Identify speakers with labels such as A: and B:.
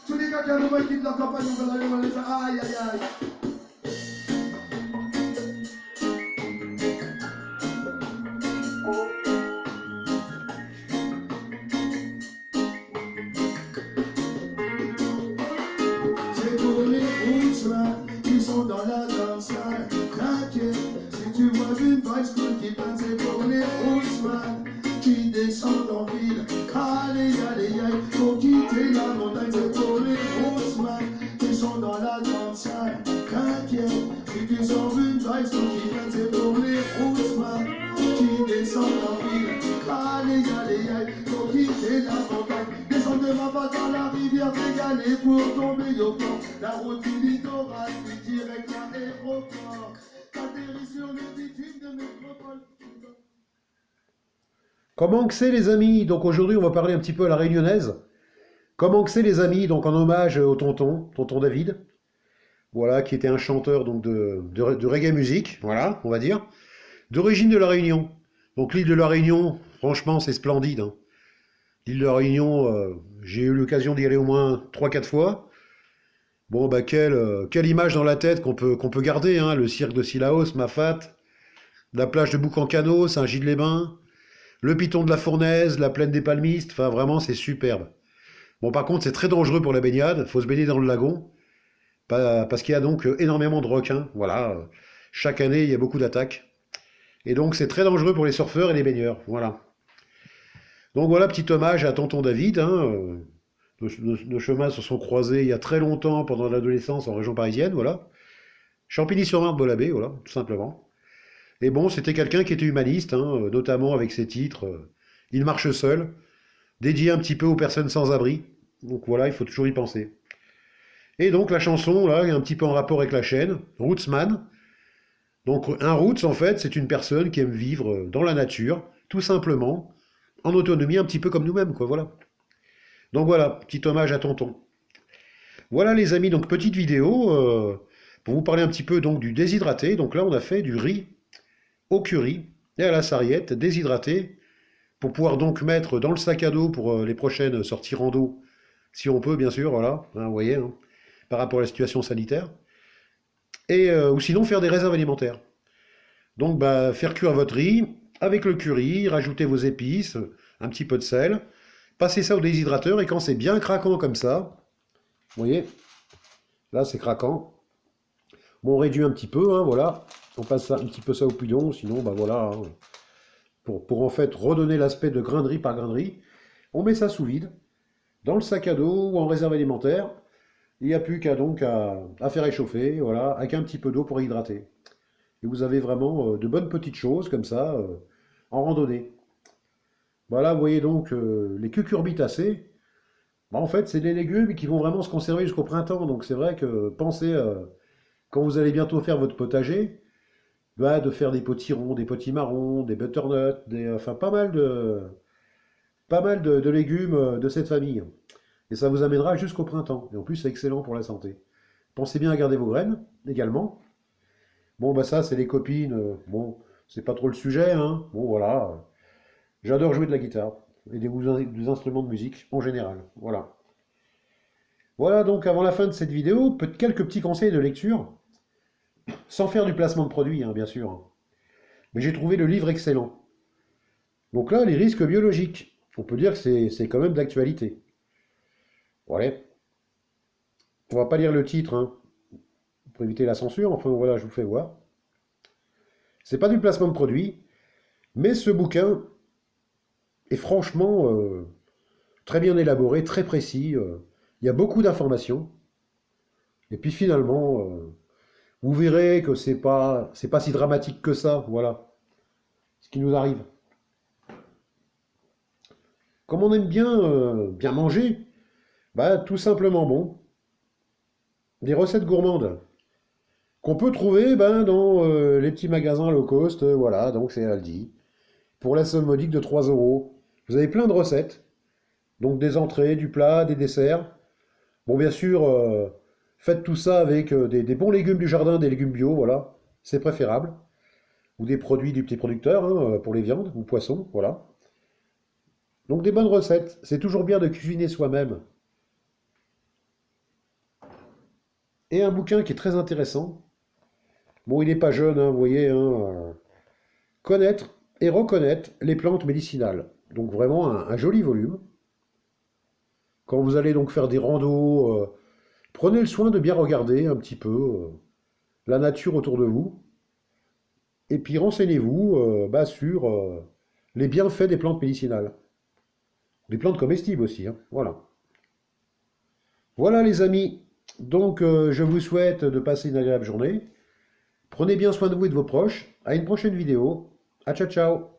A: Tous les gars qui ont quittent leur campagne, on va aller dire aïe aïe aïe. C'est pour les routes qui sont dans la danse. T'inquiète, si tu vois une bicycle qui passe, c'est pour les routes qui descendent en ville. Allez, allez, allez, faut quitter la montagne, c'est pour les routes qui sont dans la danse. T'inquiète, si tu sors une bicycle qui passe, c'est pour les routes qui descendent en ville. Allez, allez, allez, faut quitter la montagne. Descendre de ma patte dans la rivière, s'égaler pour tomber au port. La route du littoral, puis direct à l'aéroport. T'atterris sur le bitume de métropole.
B: Comment que c'est les amis? Donc aujourd'hui on va parler un petit peu à la réunionnaise. Comment que c'est les amis? Donc en hommage au tonton David, voilà, qui était un chanteur donc de reggae musique, voilà, on va dire, d'origine de la Réunion. Donc l'île de la Réunion, franchement c'est splendide, hein. L'île de la Réunion, j'ai eu l'occasion d'y aller au moins 3 4 fois. Bon bah quelle image dans la tête qu'on peut garder, hein, le cirque de Sillaos, Mafat, la plage de Boucan-Cano, Saint-Gilles-les-Bains, le piton de la Fournaise, la plaine des Palmistes, enfin vraiment c'est superbe. Bon par contre c'est très dangereux pour la baignade, faut se baigner dans le lagon, parce qu'il y a donc énormément de requins, voilà. Chaque année il y a beaucoup d'attaques. Et donc c'est très dangereux pour les surfeurs et les baigneurs, voilà. Donc voilà, petit hommage à tonton David, hein. Nos chemins se sont croisés il y a très longtemps pendant l'adolescence en région parisienne, voilà. Champigny-sur-Marne, Bolabé, voilà, tout simplement. Et bon, c'était quelqu'un qui était humaniste, hein, notamment avec ses titres Il marche seul, dédié un petit peu aux personnes sans abri. Donc voilà, il faut toujours y penser. Et donc la chanson, là, est un petit peu en rapport avec la chaîne, Rootsman. Donc un roots, en fait, c'est une personne qui aime vivre dans la nature, tout simplement, en autonomie, un petit peu comme nous-mêmes, quoi, voilà. Donc voilà, petit hommage à tonton. Voilà les amis, donc petite vidéo pour vous parler un petit peu donc du déshydraté. Donc là, on a fait du riz au curry et à la sarriette déshydraté pour pouvoir donc mettre dans le sac à dos pour les prochaines sorties rando, si on peut bien sûr, voilà, hein, vous voyez, hein, par rapport à la situation sanitaire. Et ou sinon faire des réserves alimentaires. Donc bah, faire cuire votre riz avec le curry, rajouter vos épices, un petit peu de sel, passer ça au déshydrateur et quand c'est bien craquant comme ça, vous voyez, là c'est craquant. Bon, on réduit un petit peu, hein, voilà. On passe un petit peu ça au pilon, sinon bah voilà, hein, pour en fait redonner l'aspect de grain de riz par grain de riz, on met ça sous vide, dans le sac à dos ou en réserve alimentaire. Il n'y a plus qu'à donc à faire réchauffer, voilà, avec un petit peu d'eau pour hydrater. Et vous avez vraiment de bonnes petites choses comme ça en randonnée. Voilà, vous voyez donc les cucurbitacées. Bah, en fait, c'est des légumes qui vont vraiment se conserver jusqu'au printemps. Donc c'est vrai que pensez, quand vous allez bientôt faire votre potager, bah, de faire des potirons, des potimarrons, des butternuts, enfin pas mal de légumes de cette famille. Et ça vous amènera jusqu'au printemps. Et en plus, c'est excellent pour la santé. Pensez bien à garder vos graines également. Bon, bah ça, c'est les copines. Bon, c'est pas trop le sujet, hein. Bon, voilà. J'adore jouer de la guitare et des instruments de musique en général. Voilà. Voilà donc avant la fin de cette vidéo, quelques petits conseils de lecture, sans faire du placement de produit, hein, bien sûr, hein. Mais j'ai trouvé le livre excellent. Donc là, les risques biologiques. On peut dire que c'est quand même d'actualité. Voilà. On va pas lire le titre, hein, pour éviter la censure. Enfin voilà, je vous fais voir. C'est pas du placement de produit, mais ce bouquin est franchement très bien élaboré, très précis. Il y a beaucoup d'informations. Et puis finalement, vous verrez que c'est pas si dramatique que ça. Voilà ce qui nous arrive. Comme on aime bien manger, bah tout simplement bon. Des recettes gourmandes qu'on peut trouver ben, dans les petits magasins low cost, voilà, donc c'est Aldi, pour la somme modique de 3 euros. Vous avez plein de recettes, donc des entrées, du plat, des desserts. Bon, bien sûr, faites tout ça avec des bons légumes du jardin, des légumes bio, voilà, c'est préférable. Ou des produits du petit producteur, hein, pour les viandes ou poissons, voilà. Donc des bonnes recettes, c'est toujours bien de cuisiner soi-même. et un bouquin qui est très intéressant. Bon, il n'est pas jeune, hein, vous voyez, hein, Connaître et reconnaître les plantes médicinales. Donc vraiment un joli volume. Quand vous allez donc faire des randos, prenez le soin de bien regarder un petit peu la nature autour de vous. Et puis renseignez-vous sur les bienfaits des plantes médicinales. Des plantes comestibles aussi, hein, voilà. Voilà les amis, donc je vous souhaite de passer une agréable journée. Prenez bien soin de vous et de vos proches. À une prochaine vidéo. À ciao ciao.